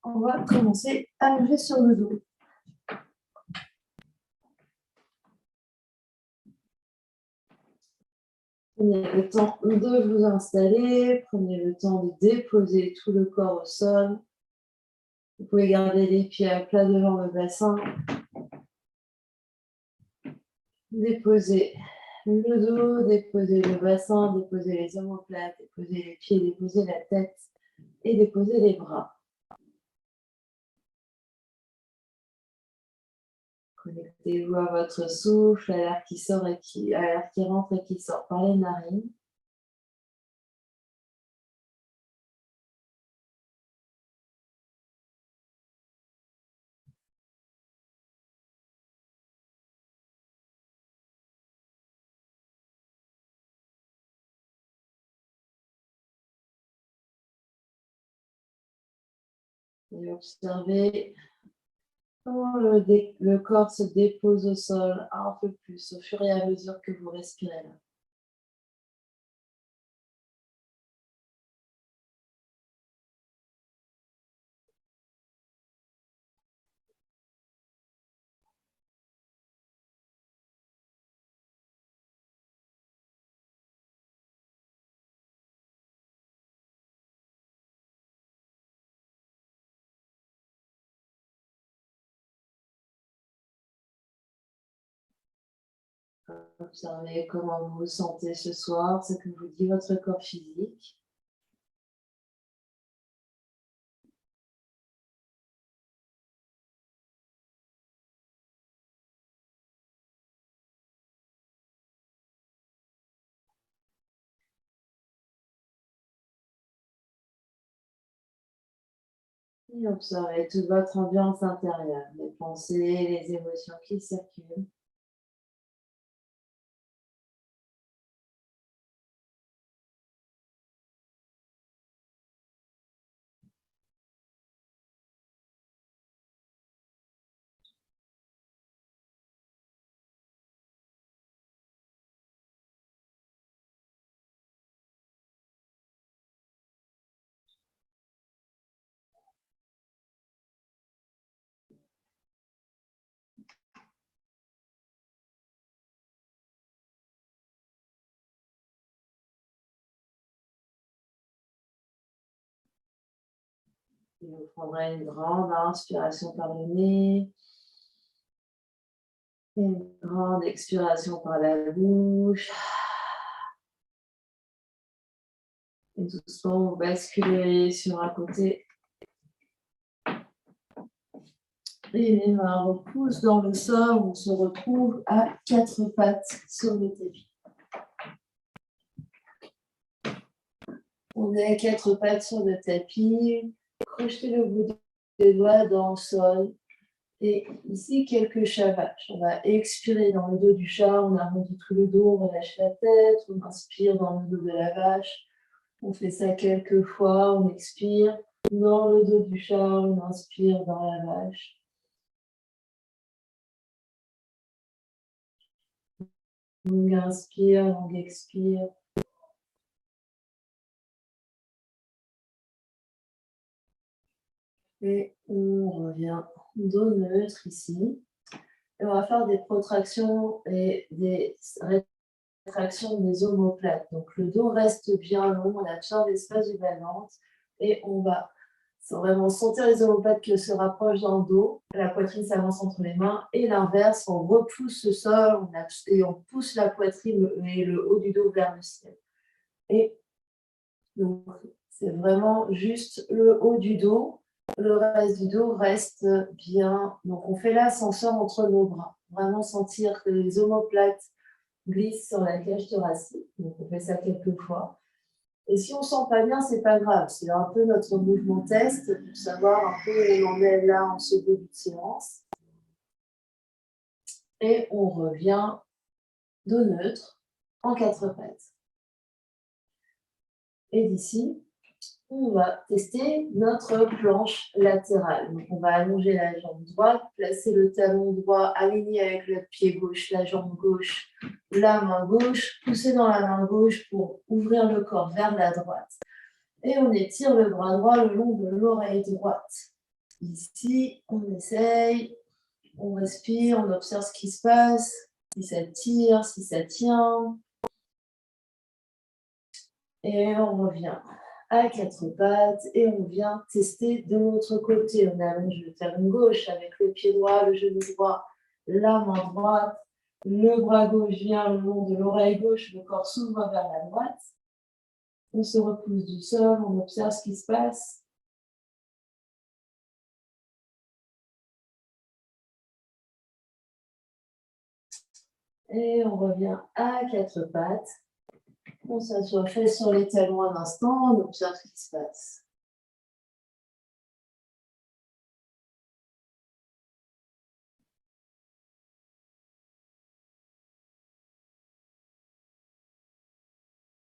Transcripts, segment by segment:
on va commencer allongé sur le dos. Prenez le temps de vous installer, prenez le temps de déposer tout le corps au sol. Vous pouvez garder les pieds à plat devant le bassin. Déposez le dos, déposez le bassin, déposez les omoplates, déposez les pieds, déposez la tête et déposez les bras. Connectez-vous à votre souffle, à l'air qui sort et à l'air qui rentre et qui sort par les narines. Et observez comment le corps se dépose au sol un peu plus au fur et à mesure que vous respirez là. Observez comment vous vous sentez ce soir, ce que vous dit votre corps physique. Et observez toute votre ambiance intérieure, les pensées, les émotions qui circulent. Et vous prendrez une grande inspiration par le nez. Et une grande expiration par la bouche. Et doucement, vous basculez sur un côté. Et les mains repoussent dans le sol. On se retrouve à quatre pattes sur le tapis. On est à quatre pattes sur le tapis. Crochetez le bout des doigts dans le sol. Et ici, quelques chavaches. On va expirer dans le dos du chat. On arrondit tout le dos. On relâche la tête. On inspire dans le dos de la vache. On fait ça quelques fois. On expire dans le dos du chat. On inspire dans la vache. Longue inspire, longue expire. Et on revient dos neutre ici. Et on va faire des protractions et des rétractions des omoplates. Donc le dos reste bien long, on a bien l'espace du bas-ventre. Et on va vraiment sentir les omoplates qui se rapprochent dans le dos. La poitrine s'avance entre les mains. Et l'inverse, on repousse le sol et on pousse la poitrine et le haut du dos vers le ciel. Et donc, c'est vraiment juste le haut du dos. Le reste du dos reste bien. Donc, on fait l'ascenseur entre nos bras. Vraiment sentir que les omoplates glissent sur la cage thoracique. Donc, on fait ça quelques fois. Et si on ne sent pas bien, ce n'est pas grave. C'est un peu notre mouvement test pour savoir un peu où on en est là en ce début de séance. Et on revient dos neutre en quatre pattes. Et d'ici, on va tester notre planche latérale. Donc, on va allonger la jambe droite, placer le talon droit aligné avec le pied gauche, la jambe gauche, la main gauche, pousser dans la main gauche pour ouvrir le corps vers la droite. Et on étire le bras droit le long de l'oreille droite. Ici, on essaye, on respire, on observe ce qui se passe, si ça tire, si ça tient. Et on revient à quatre pattes et on vient tester de l'autre côté. On allonge le talon gauche avec le pied droit, le genou droit, la main droite. Le bras gauche vient le long de l'oreille gauche, le corps s'ouvre vers la droite. On se repousse du sol, on observe ce qui se passe. Et on revient à quatre pattes. On s'assoit fesses sur les talons un instant, on observe ce qui se passe.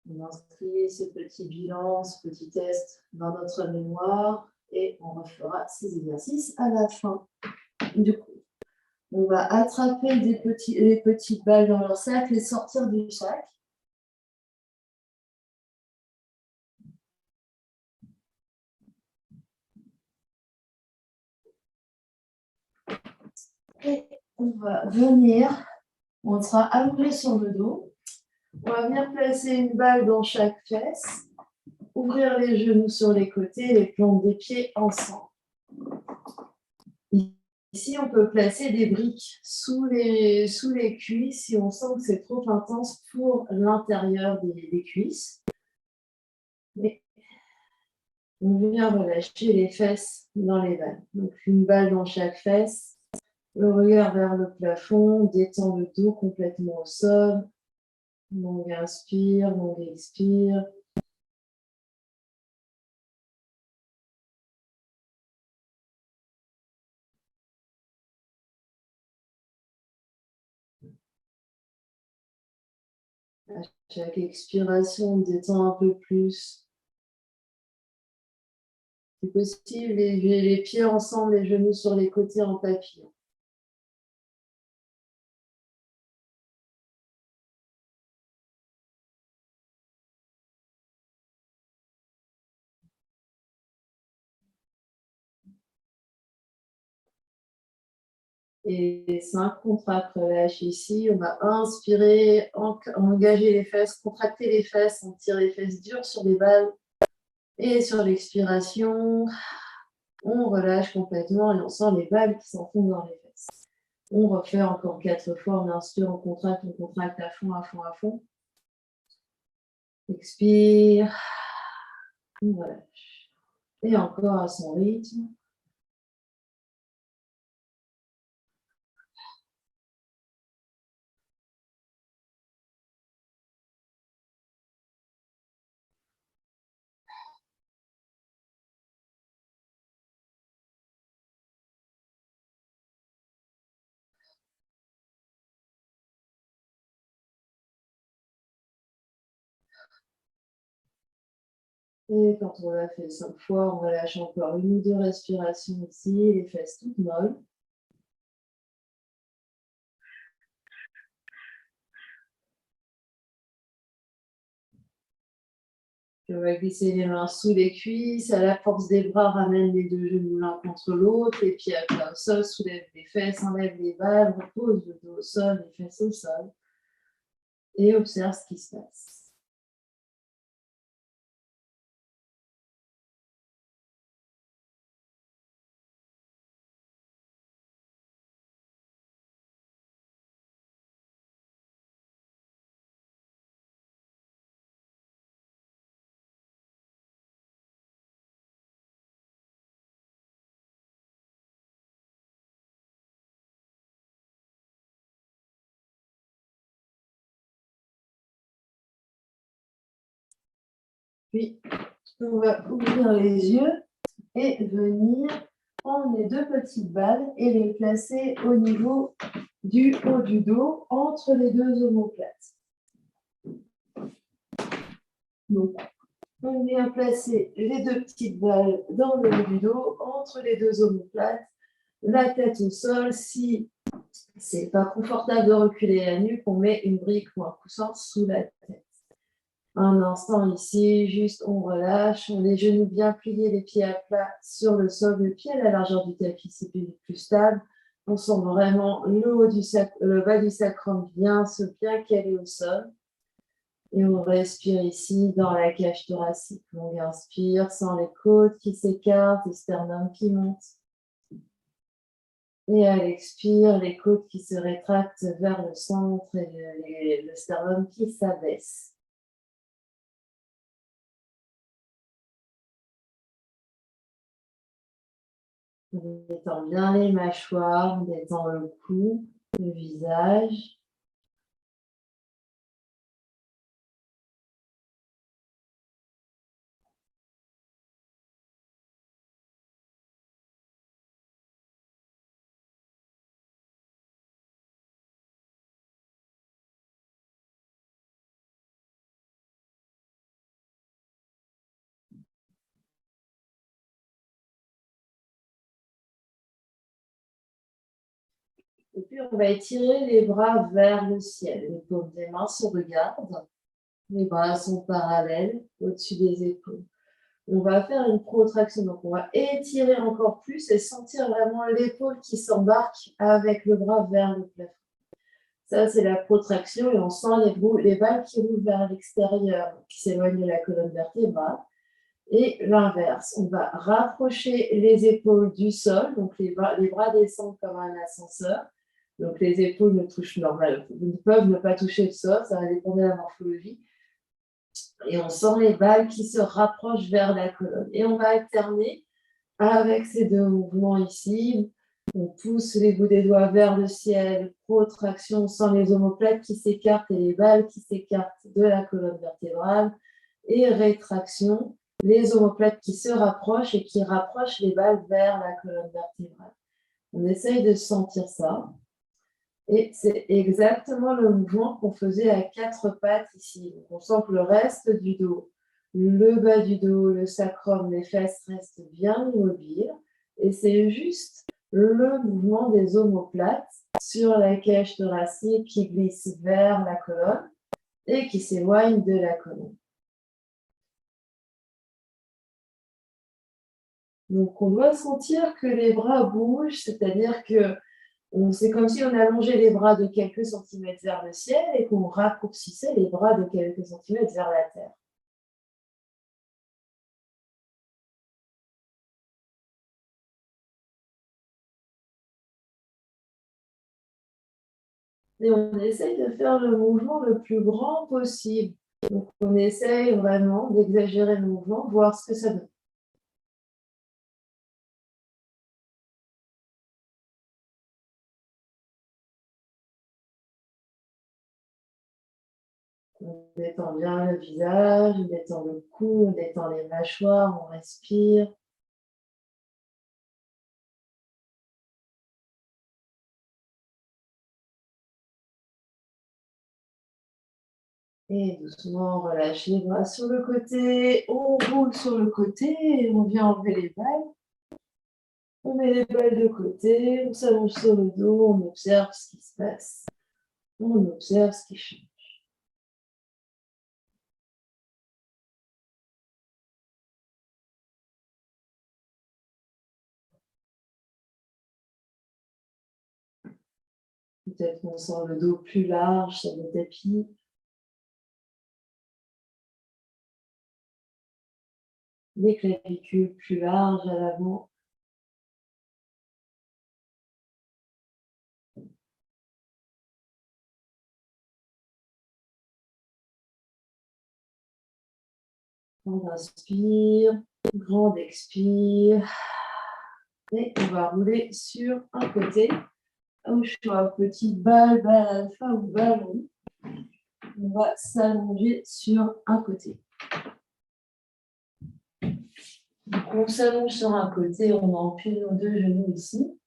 On inscrit ce petit bilan, ce petit test dans notre mémoire et on refera ces exercices à la fin. Du coup, on va attraper les petites balles dans leur sac, les sortir du sac. Et on va venir, on sera allongé sur le dos. On va venir placer une balle dans chaque fesse, ouvrir les genoux sur les côtés, les plantes des pieds ensemble. Ici, on peut placer des briques sous les cuisses si on sent que c'est trop intense pour l'intérieur des cuisses. Mais on vient relâcher les fesses dans les balles. Donc, une balle dans chaque fesse, le regard vers le plafond, détend le dos complètement au sol. Longue inspire, longue expire. À chaque expiration, on détend un peu plus. Si possible, les pieds ensemble, les genoux sur les côtés en papillon. Et 5, contracte, relâche ici. On va inspirer, engager les fesses, contracter les fesses, sentir les fesses dures sur les balles. Et sur l'expiration, on relâche complètement et on sent les balles qui s'enfoncent dans les fesses. On refait encore 4 fois. On inspire, on contracte à fond, à fond, à fond. Expire. On relâche. Et encore à son rythme. Et quand on l'a fait 5 fois, on relâche encore 1 ou 2 respirations ici, les fesses toutes molles. On va glisser les mains sous les cuisses, à la force des bras, ramène les deux genoux l'un contre l'autre, les pieds à plat au sol, soulève les fesses, enlève les balles, repose le dos au sol, les fesses au sol, et observe ce qui se passe. Puis, on va ouvrir les yeux et venir prendre les 2 petites balles et les placer au niveau du haut du dos, entre les 2 omoplates. Donc, on vient placer les 2 petites balles dans le haut du dos, entre les 2 omoplates, la tête au sol. Si c'est pas confortable de reculer la nuque, on met une brique ou un coussin sous la tête. Un instant ici, juste on relâche, on les genoux bien pliés, les pieds à plat sur le sol, le pied à la largeur du tapis, c'est plus stable. On sent vraiment le bas du sacrum bien caler au sol. Et on respire ici dans la cage thoracique. On inspire, sans les côtes qui s'écartent, le sternum qui monte. Et à l'expire, les côtes qui se rétractent vers le centre et le sternum qui s'abaisse. On détend bien les mâchoires, on détend le cou, le visage. Et puis, on va étirer les bras vers le ciel. Les paumes des mains se regardent. Les bras sont parallèles au-dessus des épaules. On va faire une protraction. Donc, on va étirer encore plus et sentir vraiment l'épaule qui s'embarque avec le bras vers le plafond. Ça, c'est la protraction et on sent les balles qui roulent vers l'extérieur, qui s'éloignent de la colonne vertébrale. Et l'inverse, on va rapprocher les épaules du sol, donc les bras descendent comme un ascenseur. Donc les épaules ne peuvent ne pas toucher le sol, ça va dépendre de la morphologie. Et on sent les balles qui se rapprochent vers la colonne. Et on va alterner avec ces deux mouvements ici. On pousse les bouts des doigts vers le ciel, protraction, on sent les omoplates qui s'écartent et les balles qui s'écartent de la colonne vertébrale. Et rétraction, les omoplates qui se rapprochent et qui rapprochent les balles vers la colonne vertébrale. On essaye de sentir ça. Et c'est exactement le mouvement qu'on faisait à quatre pattes ici. Donc on sent que le reste du dos, le bas du dos, le sacrum, les fesses restent bien immobiles. Et c'est juste le mouvement des omoplates sur la cage thoracique qui glisse vers la colonne et qui s'éloigne de la colonne. Donc, on doit sentir que les bras bougent, c'est-à-dire que c'est comme si on allongeait les bras de quelques centimètres vers le ciel et qu'on raccourcissait les bras de quelques centimètres vers la terre. Et on essaye de faire le mouvement le plus grand possible. Donc, on essaye vraiment d'exagérer le mouvement, voir ce que ça donne. On détend bien le visage, on détend le cou, on détend les mâchoires, on respire. Et doucement, on relâche les bras sur le côté, on roule sur le côté et on vient enlever les balles. On met les balles de côté, on s'allonge sur le dos, on observe ce qui se passe. On observe ce qui change. Peut-être qu'on sent le dos plus large sur le tapis. Les clavicules plus larges à l'avant. On inspire, grande expire. Et on va rouler sur un côté. Au choix, petite balle, balle alpha ou ballon. On va s'allonger sur un côté. Donc, on s'allonge sur un côté, on empile nos deux genoux ici.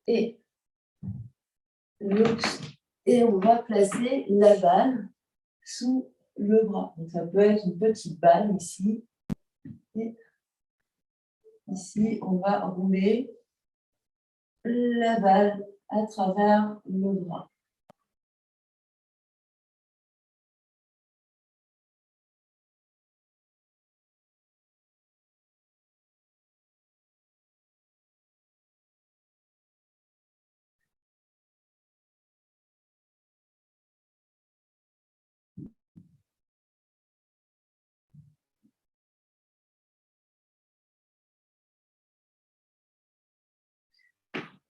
Et on va placer la balle sous le bras. Donc, ça peut être une petite balle ici. Et ici, on va rouler la balle à travers le bras.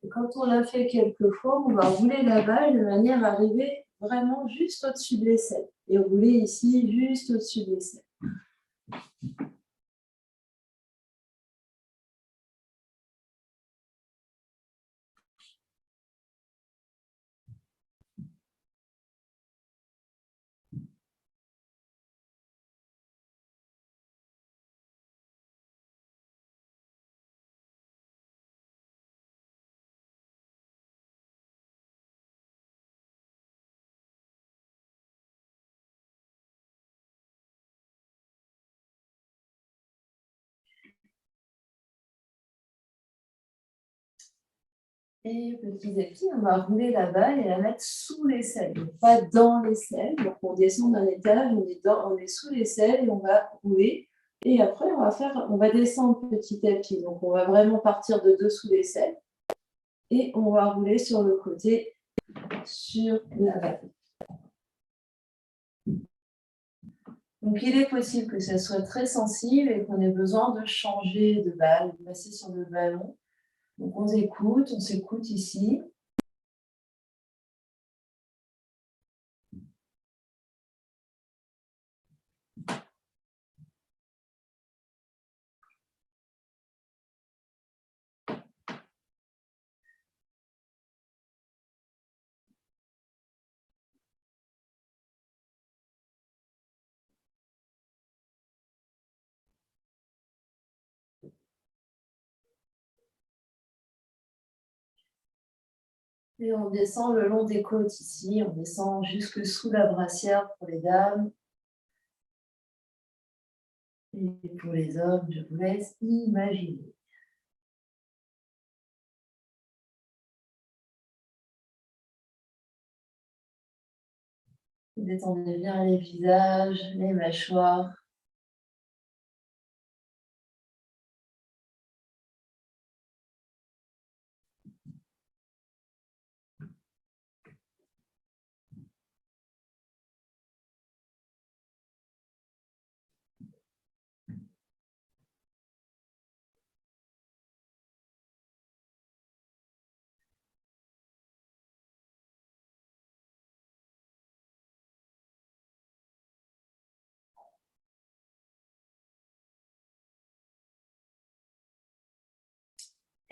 Et quand on l'a fait quelques fois, on va rouler la balle de manière à arriver vraiment juste au-dessus de l'aisselle. Et rouler ici, juste au-dessus de l'aisselle. Et petit à petit, on va rouler la balle et la mettre sous l'aisselle, donc pas dans l'aisselle. Donc on descend d'un étage, on est sous l'aisselle et on va rouler. Et après, on va descendre petit à petit. Donc on va vraiment partir de dessous l'aisselle et on va rouler sur le côté sur la balle. Donc il est possible que ça soit très sensible et qu'on ait besoin de changer de balle, de passer sur le ballon. Donc on s'écoute ici. Et on descend le long des côtes ici, on descend jusque sous la brassière pour les dames. Et pour les hommes, je vous laisse imaginer. Détendez bien les visages, les mâchoires.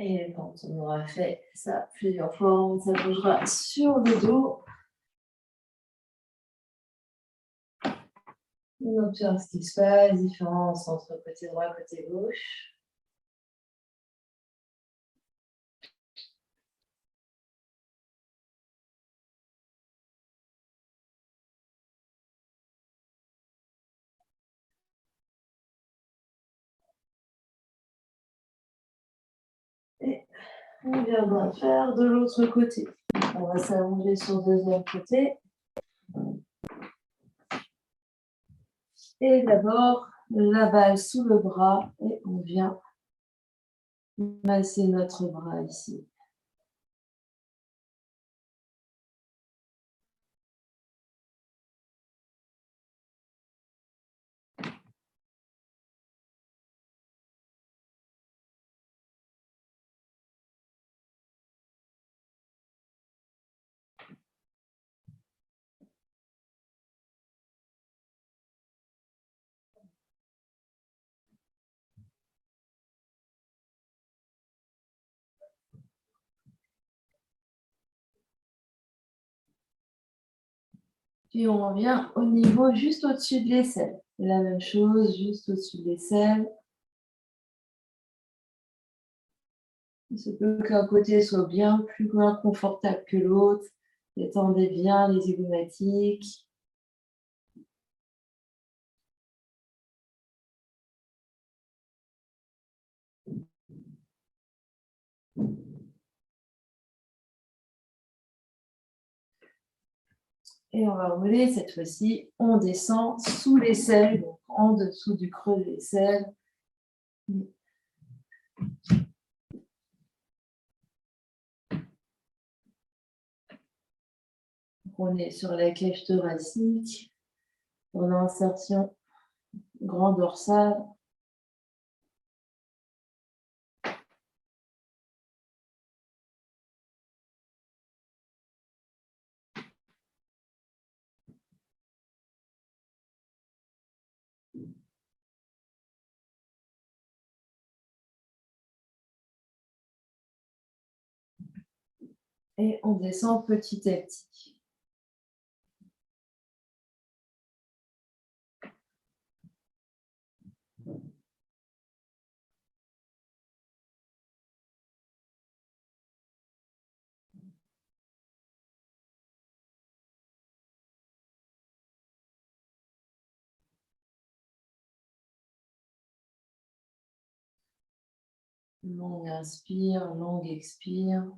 Et quand on aura fait ça plusieurs fois, on s'allongera sur le dos. On observe ce qui se passe, différence entre côté droit et côté gauche. Et on viendra faire de l'autre côté. On va s'allonger sur le deuxième côté. Et d'abord, la balle sous le bras et on vient masser notre bras ici. Puis on vient au niveau juste au-dessus de l'aisselle. Et la même chose, juste au-dessus de l'aisselle. Il se peut qu'un côté soit bien plus confortable que l'autre. Détendez bien les zygomatiques. Et on va rouler cette fois-ci. On descend sous l'aisselle, donc en dessous du creux de l'aisselle. On est sur la cage thoracique, dans l'insertion grand dorsale. Et on descend petit à petit. Longue inspire, longue expire.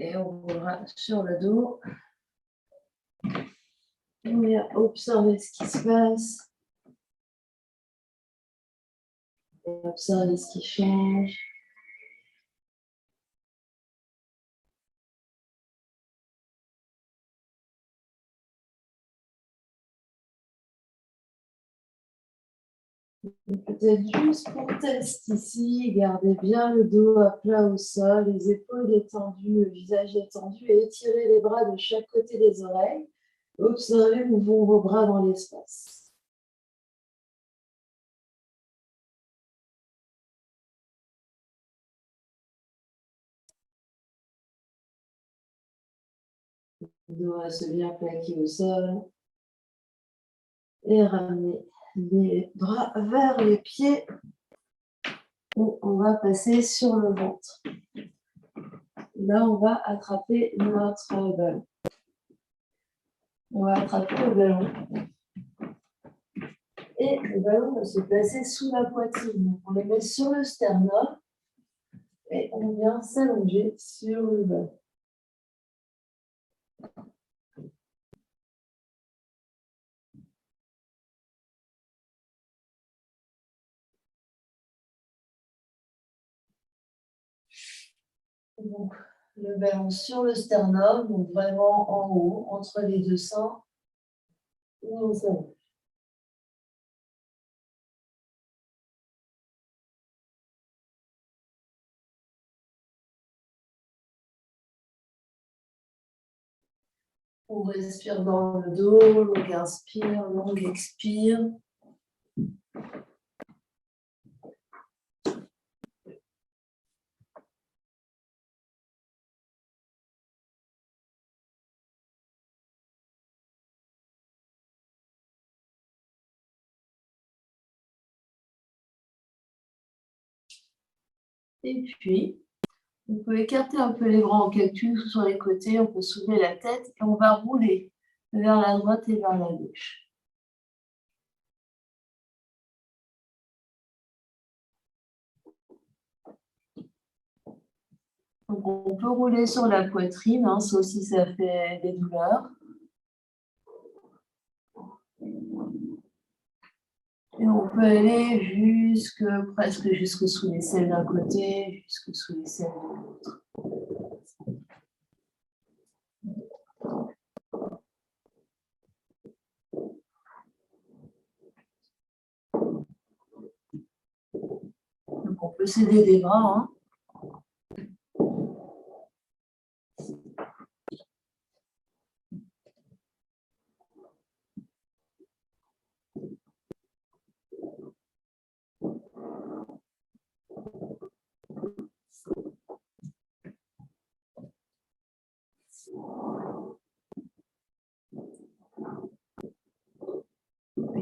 Et on roulera sur le dos. On vient observer ce qui se passe. Et observer ce qui change. Peut-être juste pour test ici, gardez bien le dos à plat au sol, les épaules détendues, le visage détendu et étirez les bras de chaque côté des oreilles. Observez où vont vos bras dans l'espace. Le dos reste bien plaqué au sol. Et ramenez les bras vers les pieds. Et on va passer sur le ventre. Là, on va attraper notre ballon. On va attraper le ballon. Et le ballon va se placer sous la poitrine. Donc, on le met sur le sternum et on vient s'allonger sur le ballon. Donc, le ballon sur le sternum, donc vraiment en haut, entre les deux seins. Et on s'allonge. On respire dans le dos, longue inspire, longue expire. Et puis, on peut écarter un peu les bras en cactus sur les côtés, on peut soulever la tête et on va rouler vers la droite et vers la gauche. Donc, on peut rouler sur la poitrine, hein, sauf si ça fait des douleurs. Et on peut aller presque jusque sous l'aisselle d'un côté, jusque sous l'aisselle de l'autre. Donc, on peut s'aider des bras. Hein.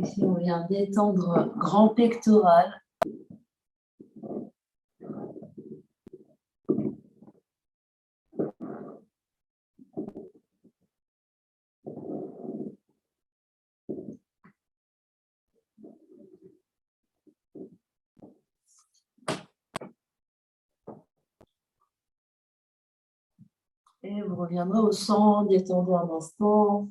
Ici, on vient détendre grand pectoral. Et vous reviendrez au centre, détendez un instant.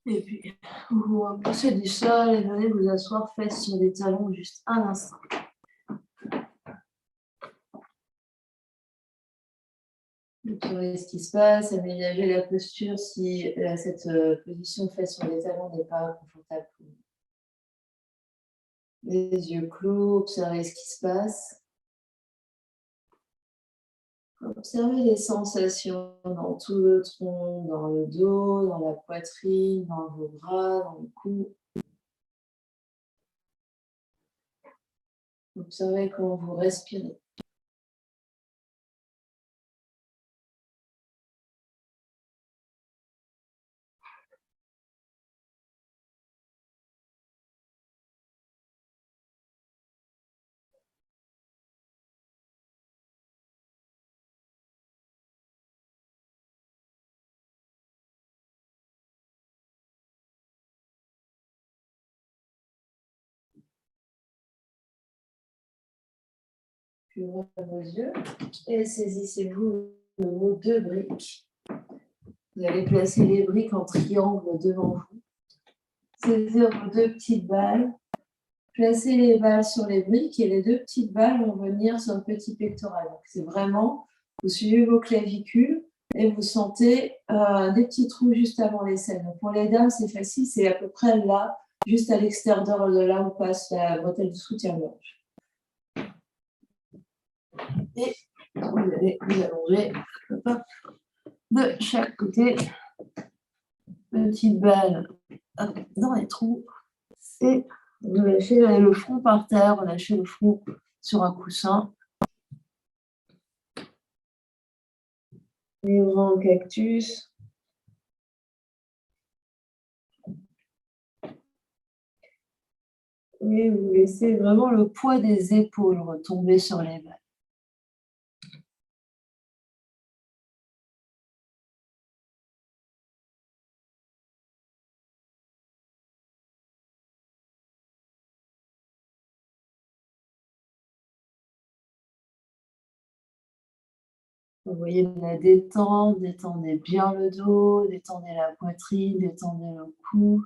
Et puis, vous vous rapprochez du sol et venez vous asseoir fesses sur les talons juste un instant. Observez ce qui se passe, aménagez la posture si cette position de fesses sur les talons n'est pas confortable pour vous. Les yeux clos, observez ce qui se passe. Observez les sensations dans tout le tronc, dans le dos, dans la poitrine, dans vos bras, dans le cou. Observez comment vous respirez. Puis ouvrez vos yeux et saisissez-vous le mot deux briques. Vous allez placer les briques en triangle devant vous. Saisir vos deux petites balles. Placez les balles sur les briques et les deux petites balles vont venir sur le petit pectoral. C'est vraiment, vous suivez vos clavicules et vous sentez des petits trous juste avant les selles. Donc pour les dames, c'est facile, c'est à peu près là, juste à l'extérieur de là où passe la bretelle de soutien-gorge. Et vous allez vous allonger de chaque côté. Petite balle dans les trous. Et vous lâchez le front par terre, vous lâchez le front sur un coussin. Et ouvrez en cactus. Et vous laissez vraiment le poids des épaules retomber sur les balles. Vous voyez de la détente, détendez bien le dos, détendez la poitrine, détendez le cou.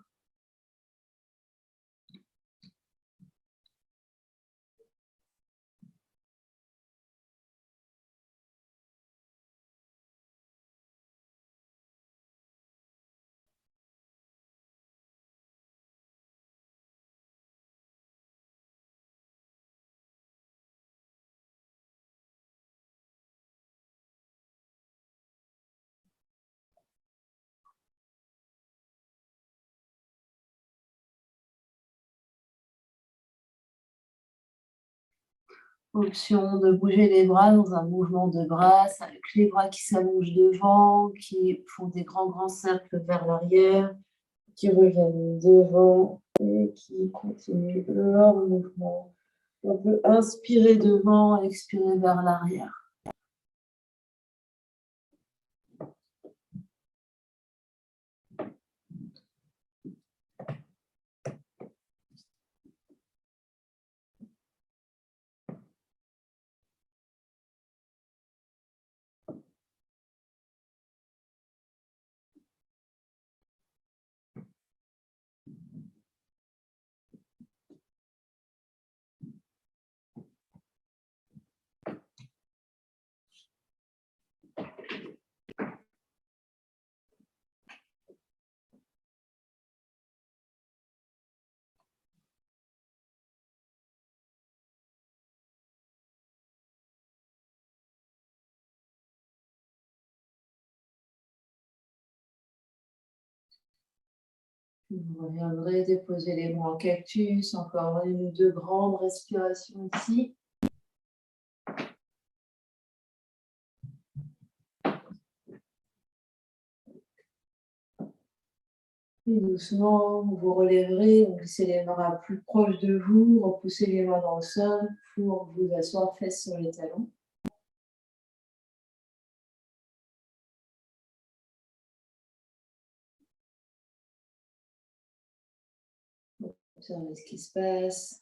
Option de bouger les bras dans un mouvement de bras, avec les bras qui s'allongent devant, qui font des grands cercles vers l'arrière, qui reviennent devant et qui continuent leur mouvement. On peut inspirer devant, expirer vers l'arrière. Vous reviendrez déposer les bras en cactus, encore une ou deux grandes respirations ici. Et doucement, vous vous relèverez, donc glissez les bras plus proches de vous, repoussez les mains dans le sol pour vous asseoir fesses sur les talons. Observez ce qui se passe.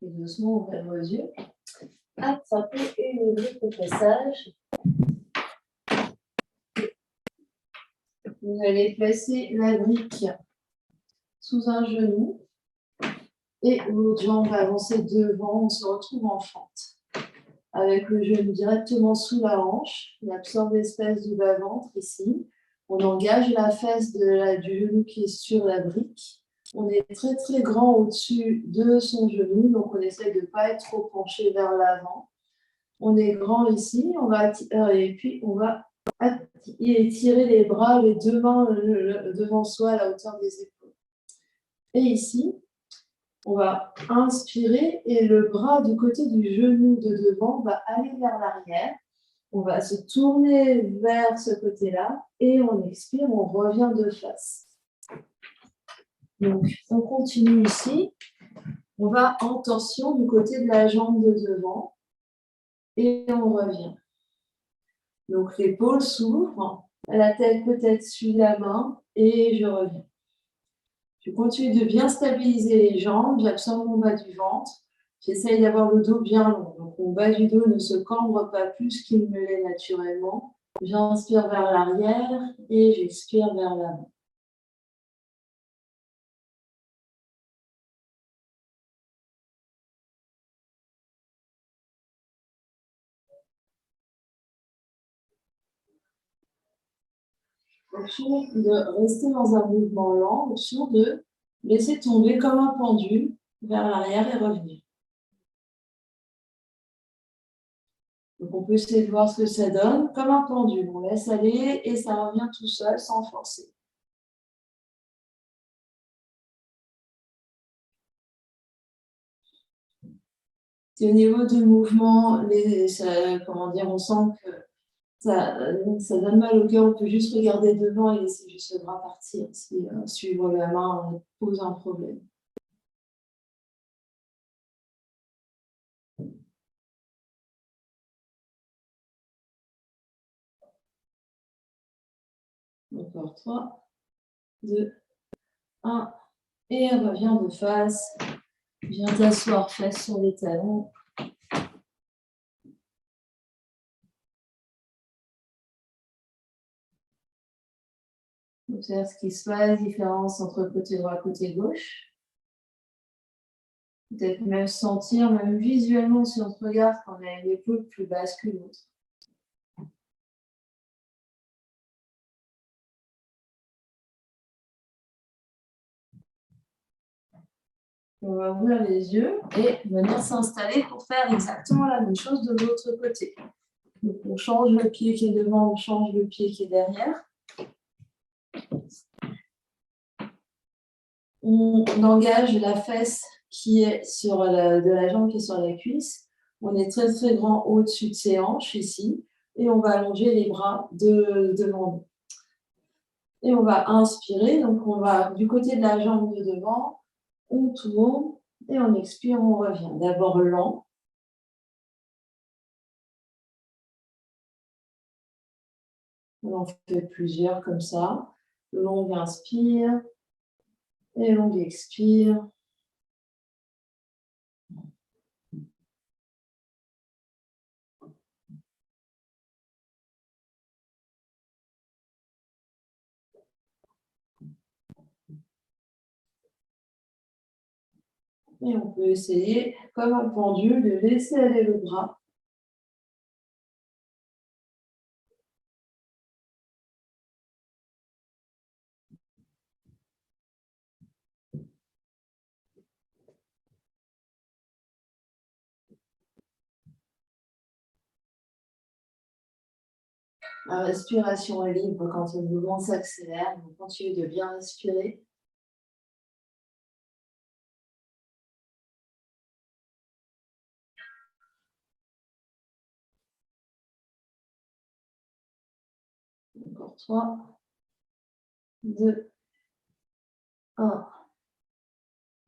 Et doucement, ouvrez vos yeux. Attrapez une brique au passage. Vous allez placer la brique sous un genou et l'autre jambe va avancer devant. On se retrouve en fente. Avec le genou directement sous la hanche, on absorbe l'espace du bas-ventre ici. On engage la fesse du genou qui est sur la brique. On est très très grand au-dessus de son genou, donc on essaie de ne pas être trop penché vers l'avant. On est grand ici, et puis on va étirer les bras, les deux mains devant soi à la hauteur des épaules. Et ici, on va inspirer et le bras du côté du genou de devant va aller vers l'arrière. On va se tourner vers ce côté-là et on expire, on revient de face. Donc, on continue ici. On va en torsion du côté de la jambe de devant et on revient. Donc, l'épaule s'ouvre, la tête peut-être suit la main et je reviens. Je continue de bien stabiliser les jambes, j'absorbe mon bas du ventre. J'essaye d'avoir le dos bien long. Donc, mon bas du dos ne se cambre pas plus qu'il ne l'est naturellement. J'inspire vers l'arrière et j'expire vers l'avant. Option de rester dans un mouvement lent, option de laisser tomber comme un pendule vers l'arrière et revenir. Donc, on peut essayer de voir ce que ça donne, comme un pendule. On laisse aller et ça revient tout seul sans forcer. Et au niveau du mouvement, on sent que ça donne mal au cœur. On peut juste regarder devant et laisser juste le bras partir si suivre la main pose un problème. Encore 3, 2, 1. Et revient de face. Viens t'asseoir face sur les talons. Observe ce qui se passe, différence entre côté droit et côté gauche. Peut-être même sentir, même visuellement, si on se regarde, qu'on a une épaule plus basse que l'autre. On va ouvrir les yeux et venir s'installer pour faire exactement la même chose de l'autre côté. Donc, on change le pied qui est devant, on change le pied qui est derrière. On engage la fesse qui est de la jambe qui est sur la cuisse. On est très très grand au-dessus de ses hanches ici. Et on va allonger les bras devant nous. Et on va inspirer. Donc on va du côté de la jambe de devant. On tourne et on expire, on revient. D'abord lent. On en fait plusieurs comme ça. Longue inspire et longue expire. Et on peut essayer, comme un pendule, de laisser aller le bras. La respiration est libre quand le mouvement s'accélère. Donc, continuez de bien respirer. Encore 3, 2, 1.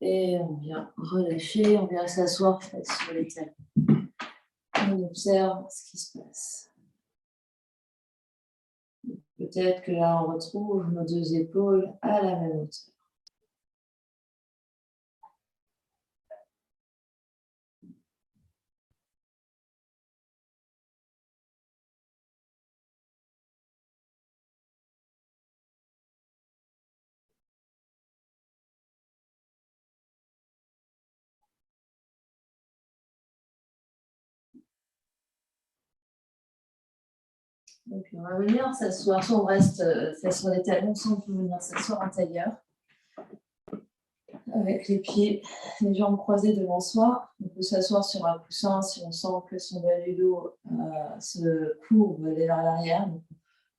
Et on vient relâcher, on vient s'asseoir face sur les talons. On observe ce qui se passe. Peut-être que là, on retrouve nos deux épaules à la même hauteur. Donc, on va venir s'asseoir. Soit on reste face sur les talons, soit on peut venir s'asseoir en tailleur. Avec les pieds, les jambes croisées devant soi. On peut s'asseoir sur un coussin si on sent que son bas du dos se courbe vers l'arrière.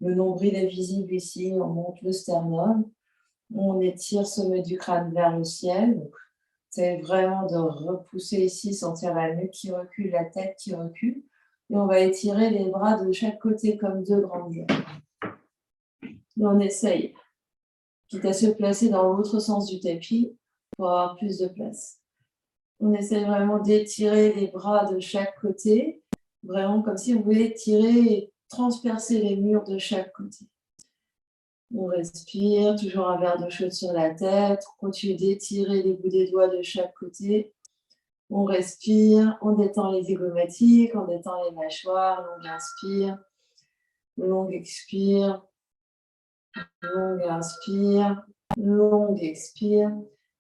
Le nombril est visible ici, on monte le sternum. On étire le sommet du crâne vers le ciel. C'est vraiment de repousser ici, sentir la nuque qui recule, la tête qui recule. Et on va étirer les bras de chaque côté comme deux grandes jambes. Et on essaye, quitte à se placer dans l'autre sens du tapis pour avoir plus de place. On essaye vraiment d'étirer les bras de chaque côté, vraiment comme si on voulait tirer et transpercer les murs de chaque côté. On respire, toujours un verre d'eau chaude sur la tête. On continue d'étirer les bouts des doigts de chaque côté. On respire, on détend les zygomatiques, on détend les mâchoires, longue inspire, longue expire, longue inspire, longue expire.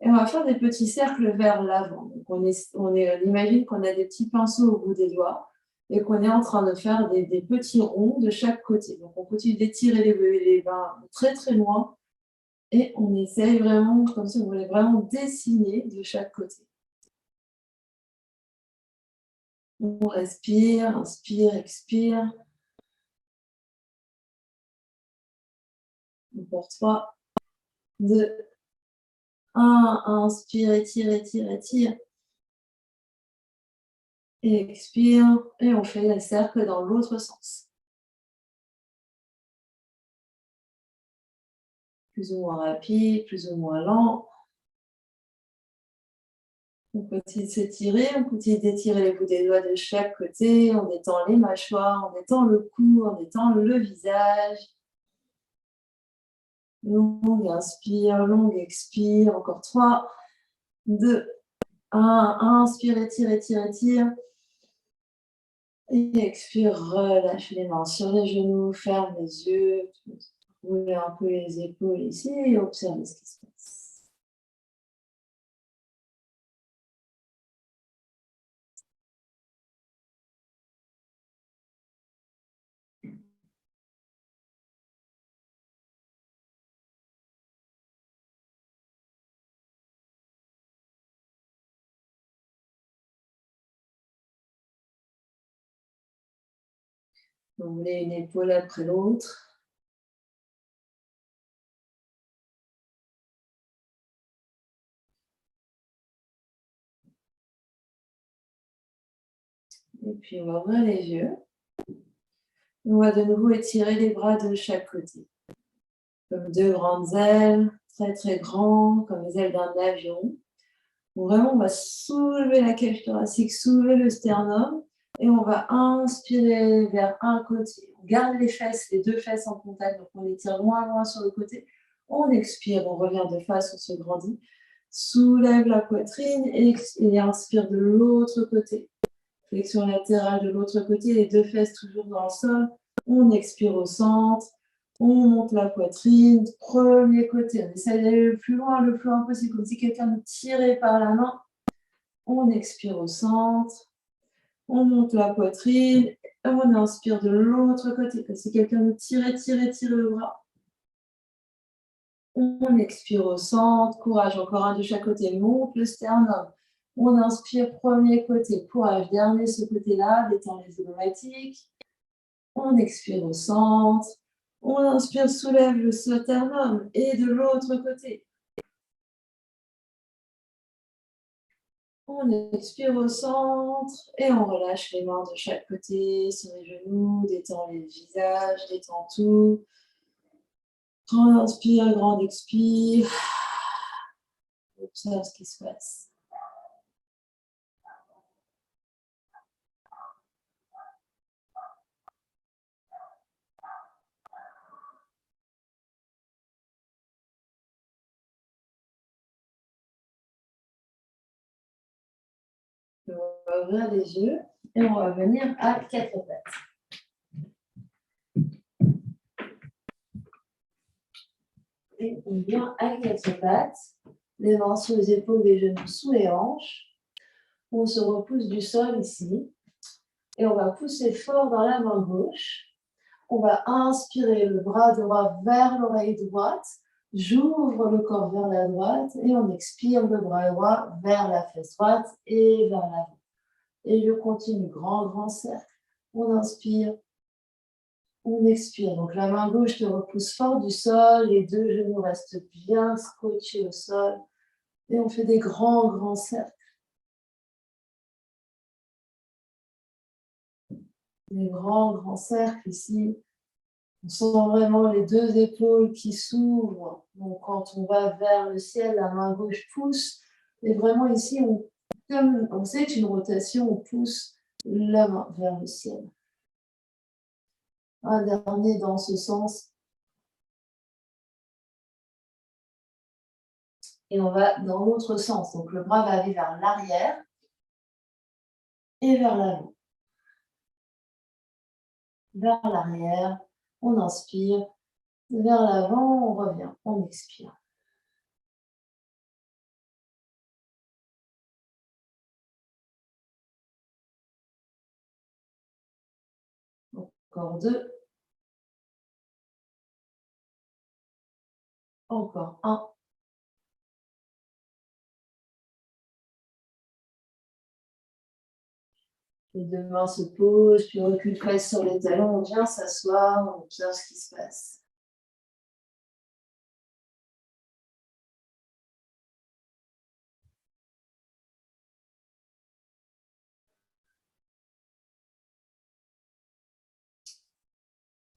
Et on va faire des petits cercles vers l'avant. Donc on imagine qu'on a des petits pinceaux au bout des doigts et qu'on est en train de faire des petits ronds de chaque côté. Donc on continue d'étirer les mains très très loin et on essaye vraiment, comme si on voulait vraiment dessiner de chaque côté. On respire, inspire, expire. Pour 3, 2, 1. Inspire, étire, étire, étire. Et expire. Et on fait le cercle dans l'autre sens. Plus ou moins rapide, plus ou moins lent. On continue de s'étirer, on continue d'étirer les bouts des doigts de chaque côté. On détend les mâchoires, on détend le cou, on détend le visage. Longue inspire, longue expire. Encore 3, 2, 1. Inspire, étire, étire, étire. Et expire, relâche les mains sur les genoux, ferme les yeux, roulez un peu les épaules ici et observez ce qui se passe. Roulez une épaule après l'autre. Et puis on va ouvrir les yeux. On va de nouveau étirer les bras de chaque côté. Comme deux grandes ailes, très très grandes, comme les ailes d'un avion. Donc vraiment, on va soulever la cage thoracique, soulever le sternum. Et on va inspirer vers un côté. On garde les fesses, les deux fesses en contact. Donc on étire loin, loin sur le côté. On expire, on revient de face, on se grandit. Soulève la poitrine et inspire de l'autre côté. Flexion latérale de l'autre côté, les deux fesses toujours dans le sol. On expire au centre. On monte la poitrine. Premier côté. On essaie d'aller le plus loin possible, comme si quelqu'un nous tirait par la main. On expire au centre. On monte la poitrine. Et on inspire de l'autre côté, comme si quelqu'un nous tirait le bras. On expire au centre. Courage, encore un de chaque côté. Monte le sternum. On inspire, premier côté, courage, dernier ce côté-là, détend les zygomatiques. On expire au centre. On inspire, soulève le sternum. Et de l'autre côté. On expire au centre et on relâche les mains de chaque côté sur les genoux, détend les visages, détend tout. Grand inspire, grand expire. Observe ce qui se passe. On va ouvrir les yeux et on va venir à quatre pattes. Et on vient à quatre pattes, les mains sous les épaules, les genoux sous les hanches. On se repousse du sol ici. Et on va pousser fort dans la main gauche. On va inspirer le bras droit vers l'oreille droite. J'ouvre le corps vers la droite et on expire le bras droit vers la fesse droite et vers l'avant. Et je continue, grand, grand cercle. On inspire, on expire. Donc la main gauche te repousse fort du sol, les deux genoux restent bien scotchés au sol. Et on fait des grands, grands cercles. Des grands, grands cercles ici. On sent vraiment les deux épaules qui s'ouvrent. Donc quand on va vers le ciel, la main gauche pousse. Et vraiment ici, comme on sait une rotation, on pousse la main vers le ciel. Un dernier dans ce sens. Et on va dans l'autre sens. Donc le bras va aller vers l'arrière et vers l'avant. Vers l'arrière, on inspire. Vers l'avant, on revient, on expire. Encore deux. Encore un. Les deux mains se posent, puis on recule presque sur les talons, on vient s'asseoir, on observe ce qui se passe.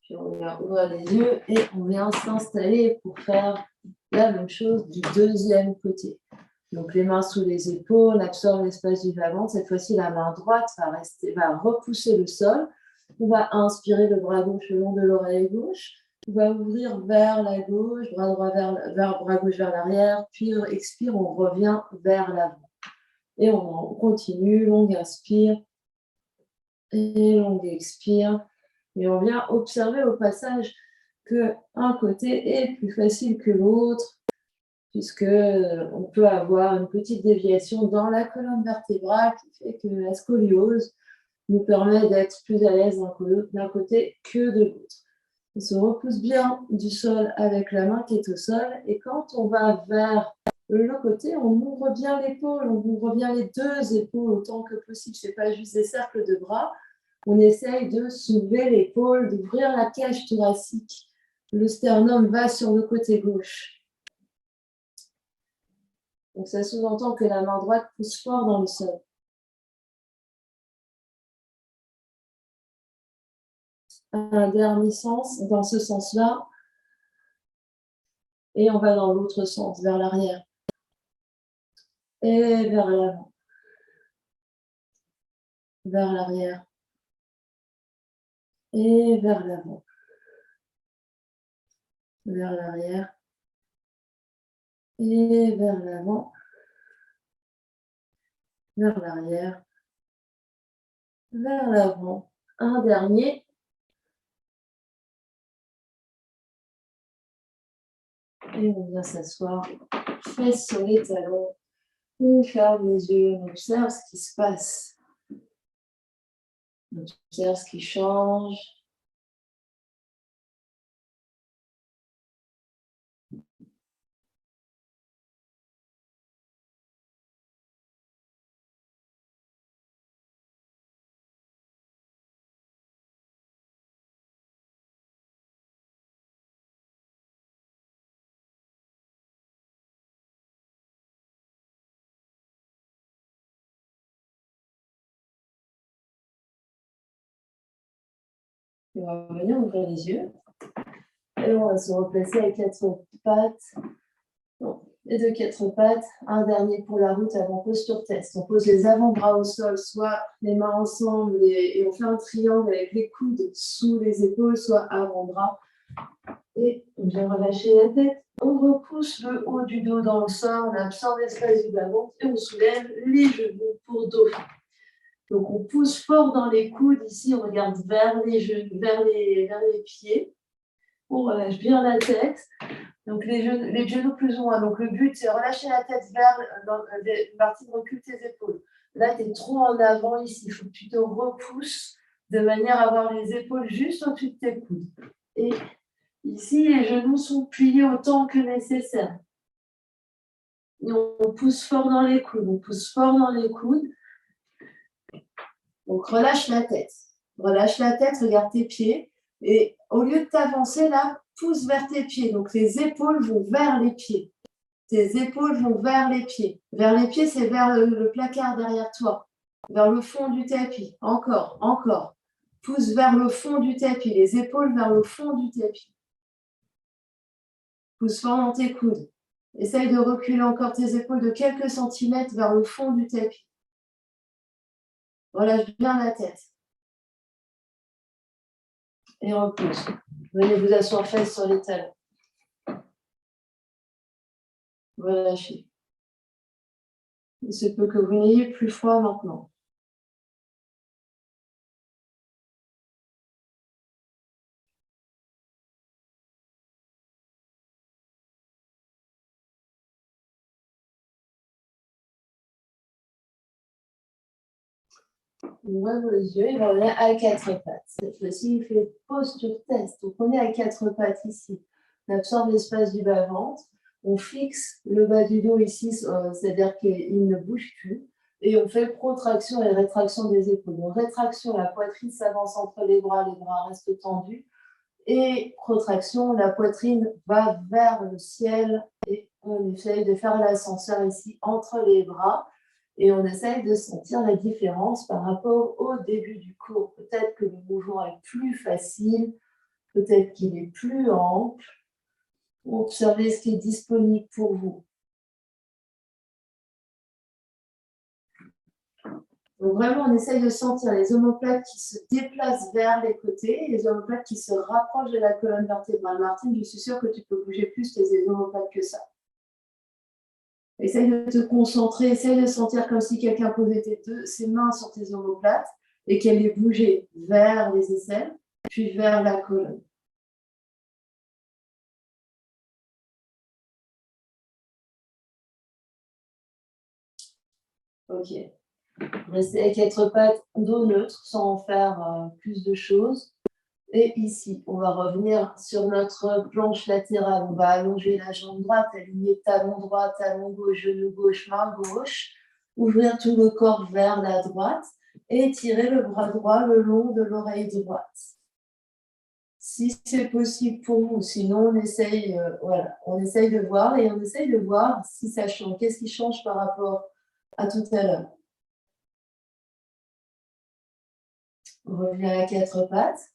Puis on vient ouvrir les yeux et on vient s'installer pour faire la même chose du deuxième côté. Donc les mains sous les épaules, on absorbe l'espace du bas-ventre. Cette fois-ci, la main droite va repousser le sol. On va inspirer le bras gauche le long de l'oreille gauche. On va ouvrir vers la gauche, bras droit bras gauche vers l'arrière. Puis on expire, on revient vers l'avant. Et on continue, longue inspire et longue expire. Et on vient observer au passage qu'un côté est plus facile que l'autre, puisqu'on peut avoir une petite déviation dans la colonne vertébrale qui fait que la scoliose nous permet d'être plus à l'aise d'un côté que de l'autre. On se repousse bien du sol avec la main qui est au sol, et quand on va vers le côté, on ouvre bien l'épaule, on ouvre bien les deux épaules autant que possible. Ce n'est pas juste des cercles de bras. On essaye de soulever l'épaule, d'ouvrir la cage thoracique. Le sternum va sur le côté gauche. Donc ça sous-entend que la main droite pousse fort dans le sol. Un dernier sens, dans ce sens-là. Et on va dans l'autre sens, vers l'arrière. Et vers l'avant. Vers l'arrière. Et vers l'avant. Vers l'arrière. Et vers l'avant. Vers l'arrière. Vers l'avant. Un dernier. Et on vient s'asseoir. Fesses sur les talons. On ferme les yeux. On observe ce qui se passe. On observe ce qui change. Et on va venir ouvrir les yeux. Et on va se replacer à 4 pattes. Les 2 4 pattes. Un dernier pour la route avant posture test. On pose les avant-bras au sol, soit les mains ensemble et on fait un triangle avec les coudes sous les épaules, soit avant-bras. Et on vient relâcher la tête. On repousse le haut du dos dans le sol, on absorbe l'espace du bas-ventre et on soulève les genoux pour dauphin. Donc on pousse fort dans les coudes. Ici, on regarde vers les genoux, vers les pieds. On relâche bien la tête. Donc les genoux plus ou moins. Donc le but, c'est relâcher la tête vers une partie de recul tes épaules. Là, tu es trop en avant ici. Il faut que tu te repousses de manière à avoir les épaules juste au-dessus de tes coudes. Et ici, les genoux sont pliés autant que nécessaire. Et on pousse fort dans les coudes. On pousse fort dans les coudes. Donc relâche la tête. Relâche la tête, regarde tes pieds. Et au lieu de t'avancer là, pousse vers tes pieds. Donc les épaules vont vers les pieds. Tes épaules vont vers les pieds. Vers les pieds, c'est vers le placard derrière toi. Vers le fond du tapis. Encore, encore. Pousse vers le fond du tapis. Les épaules vers le fond du tapis. Pousse fort dans tes coudes. Essaye de reculer encore tes épaules de quelques centimètres vers le fond du tapis. Relâche bien la tête. Et repousse. Venez vous asseoir fesses sur les talons. Relâchez. Il se peut que vous n'ayez plus froid maintenant. On ouvre les yeux et on revient à 4 pattes. Cette fois-ci, il fait posture test. Donc, on est à 4 pattes ici. On absorbe l'espace du bas-ventre. On fixe le bas du dos ici, c'est-à-dire qu'il ne bouge plus. Et on fait protraction et rétraction des épaules. Donc, rétraction, la poitrine s'avance entre les bras restent tendus. Et protraction, la poitrine va vers le ciel. Et on essaye de faire l'ascenseur ici entre les bras. Et on essaye de sentir la différence par rapport au début du cours. Peut-être que le mouvement est plus facile, peut-être qu'il est plus ample. Observez ce qui est disponible pour vous. Donc vraiment, on essaye de sentir les omoplates qui se déplacent vers les côtés et les omoplates qui se rapprochent de la colonne vertébrale. Martine, je suis sûre que tu peux bouger plus les omoplates que ça. Essaye de te concentrer, essaye de sentir comme si quelqu'un posait ses mains sur tes omoplates et qu'elle les bougeait vers les aisselles, puis vers la colonne. Ok. Restez avec 4 pattes, dos neutre, sans en faire plus de choses. Et ici, on va revenir sur notre planche latérale. On va allonger la jambe droite, aligner talon droit, talon gauche, genou gauche, main gauche. Ouvrir tout le corps vers la droite et tirer le bras droit le long de l'oreille droite. Si c'est possible pour vous, sinon on essaye, on essaye de voir et on essaye de voir si ça change. Qu'est-ce qui change par rapport à tout à l'heure? On revient à 4 pattes.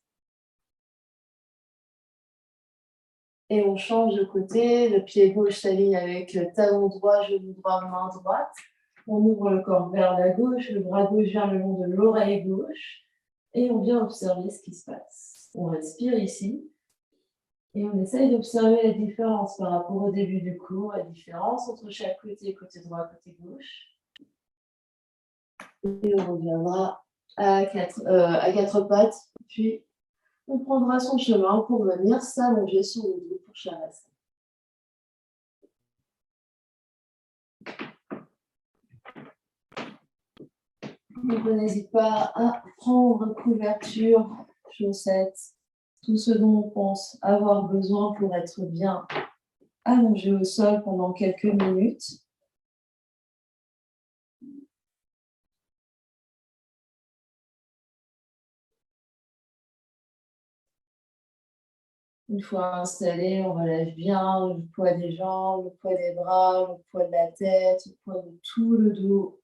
Et on change de côté, le pied gauche s'aligne avec le talon droit, genou droit, main droite. On ouvre le corps vers la gauche, le bras gauche vient le long de l'oreille gauche. Et on vient observer ce qui se passe. On respire ici. Et on essaye d'observer la différence par rapport au début du cours, la différence entre chaque côté, côté droit, côté gauche. Et on reviendra à 4 pattes, puis on prendra son chemin pour venir s'allonger sur le dos pour Shavasana. Donc, n'hésite pas à prendre couverture, chaussettes, tout ce dont on pense avoir besoin pour être bien allongé au sol pendant quelques minutes. Une fois installé, on relève bien le poids des jambes, le poids des bras, le poids de la tête, le poids de tout le dos,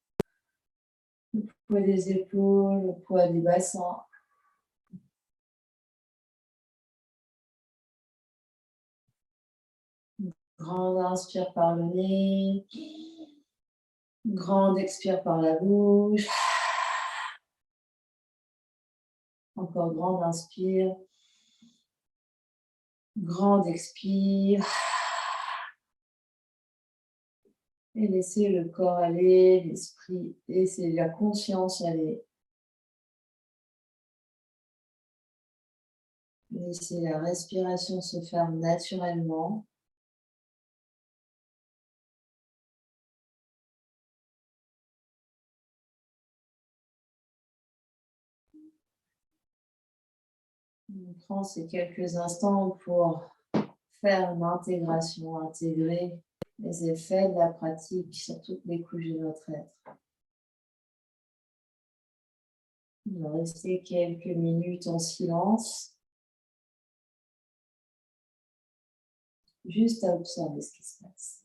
le poids des épaules, le poids des bassins. Grande inspire par le nez. Grande expire par la bouche. Encore grande inspire. Grande expire. Et laissez le corps aller, l'esprit, laissez la conscience aller. Laissez la respiration se faire naturellement. On prend ces quelques instants pour faire l'intégration, intégrer les effets de la pratique sur toutes les couches de notre être. On va rester quelques minutes en silence, juste à observer ce qui se passe.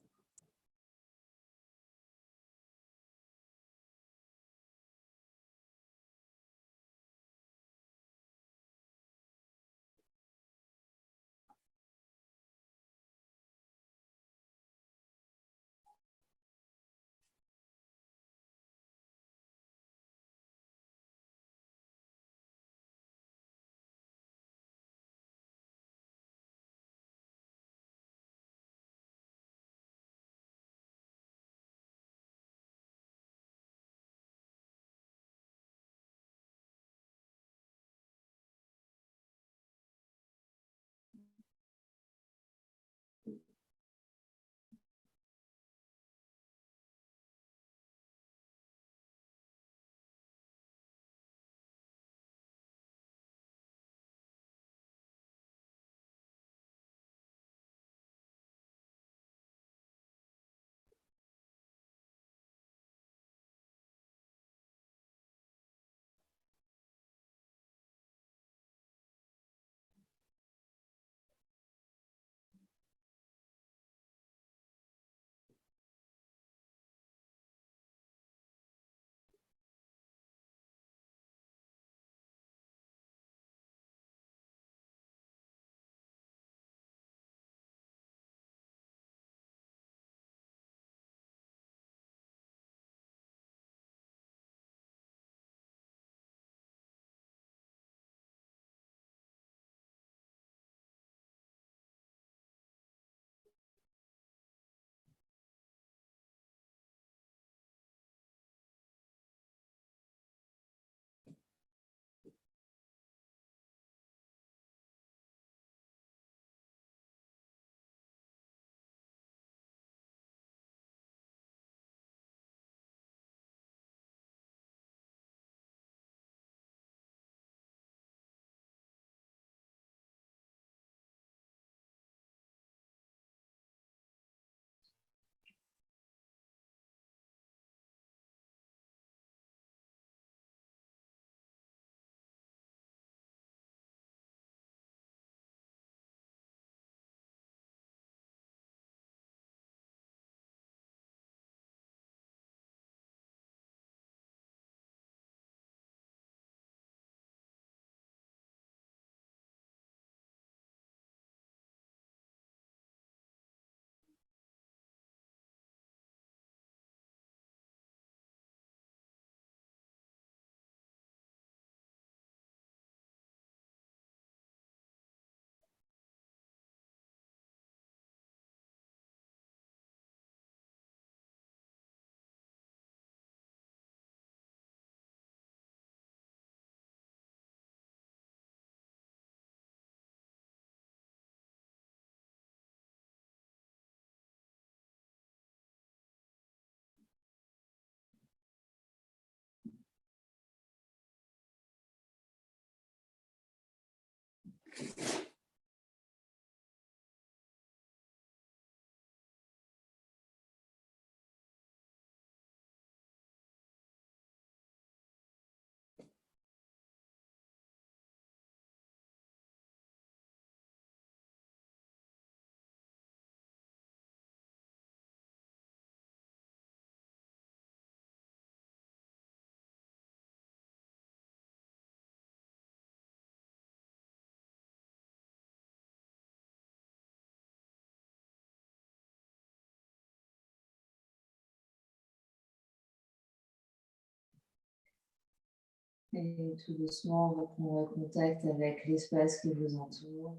Et tout doucement, reprendre contact avec l'espace qui vous entoure.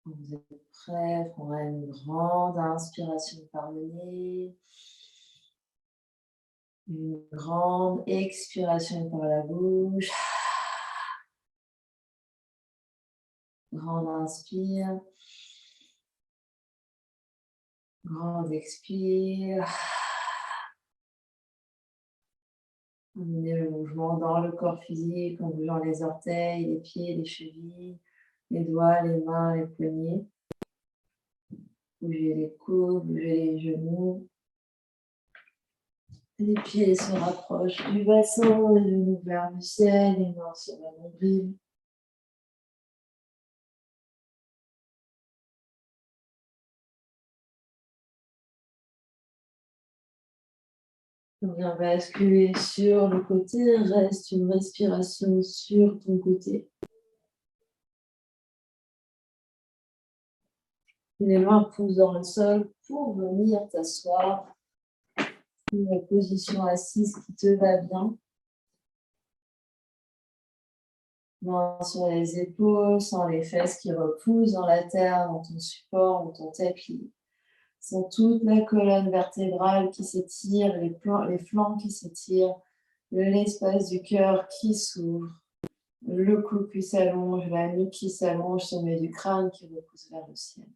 Quand vous êtes prêt, on prendra une grande inspiration par le nez. Une grande expiration par la bouche. Grande inspire. Grande expire. Amenez le mouvement dans le corps physique en bougeant les orteils, les pieds, les chevilles, les doigts, les mains, les poignets. Bougez les coudes, bougez les genoux. Les pieds se rapprochent du bassin, les genoux vers le ciel, les mains sur la nombril. On vient basculer sur le côté, reste une respiration sur ton côté. Les mains poussent dans le sol pour venir t'asseoir. Une position assise qui te va bien. Mains sur les épaules, sans les fesses qui repoussent dans la terre, dans ton support, dans ton tapis. Sans toute la colonne vertébrale qui s'étire, les flancs qui s'étirent, l'espace du cœur qui s'ouvre, le cou qui s'allonge, la nuque qui s'allonge, sommet du crâne qui repousse vers le ciel.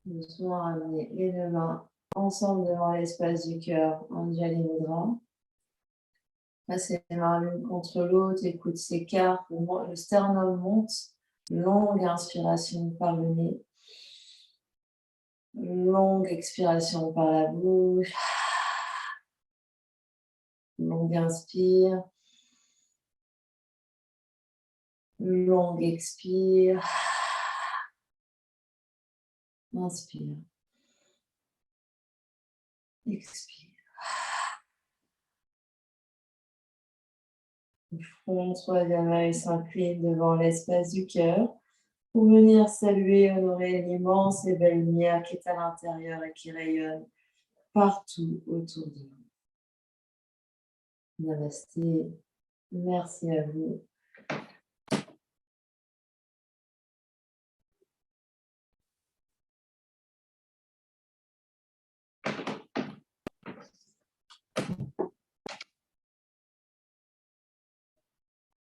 Doucement ramener les deux mains ensemble devant l'espace du cœur, Anjali Mudra. Passez les mains l'une contre l'autre, les coudes s'écartent, le sternum monte, longue inspiration par le nez, longue expiration par la bouche, longue inspire, longue expire, inspire, expire. Le front, troisième œil s'incline devant l'espace du cœur pour venir saluer, honorer l'immense et belle lumière qui est à l'intérieur et qui rayonne partout autour de vous. Namasté, merci à vous.